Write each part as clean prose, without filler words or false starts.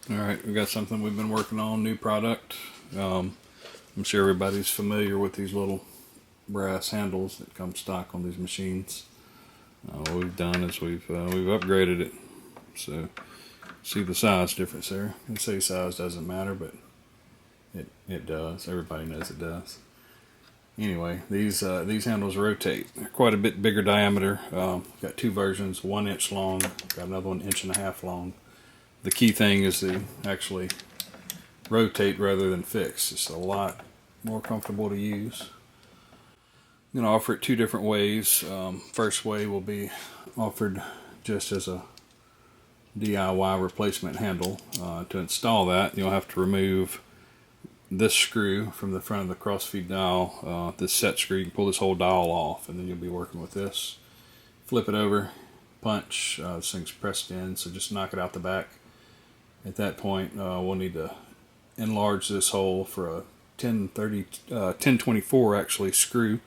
Alright, we got something we've been working on, new product. I'm sure everybody's familiar with these little brass handles that come stock on these machines. What we've done is we've upgraded it. So see the size difference there. You can say size doesn't matter, but it does. Everybody knows it does. Anyway, these handles rotate. They're quite a bit bigger diameter. Got two versions, 1 inch long. Got another one 1.5 inch long. The key thing is to actually rotate rather than fix. It's a lot more comfortable to use. I'm going to offer it two different ways. First way will be offered just as a DIY replacement handle. To install that, you'll have to remove this screw from the front of the crossfeed dial. This set screw, you can pull this whole dial off, and then you'll be working with this. Flip it over, punch. This thing's pressed in, so just knock it out the back. At that point, we'll need to enlarge this hole for a 1024 actually screw.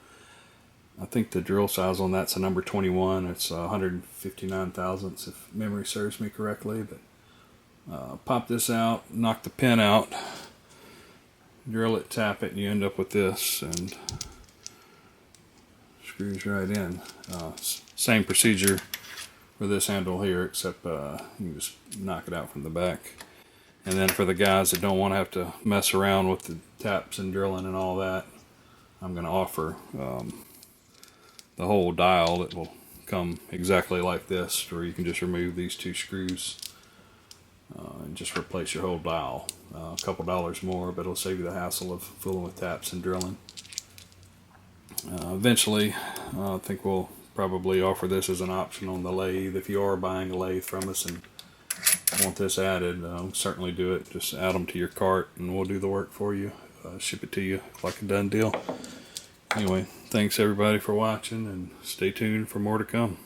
I think the drill size on that's a number 21. It's 159 thousandths if memory serves me correctly. But pop this out, knock the pin out, drill it, tap it, and you end up with this, and screws right in. Same procedure for this handle here, except you can just knock it out from the back. And then for the guys that don't want to have to mess around with the taps and drilling and all that, I'm going to offer the whole dial that will come exactly like this, where you can just remove these two screws and just replace your whole dial. A couple dollars more, but it'll save you the hassle of fooling with taps and drilling. Eventually, I think we'll probably offer this as an option on the lathe. If you are buying a lathe from us and want this added, certainly do it. Just add them to your cart and we'll do the work for you. Ship it to you like a done deal. Anyway, thanks everybody for watching, and stay tuned for more to come.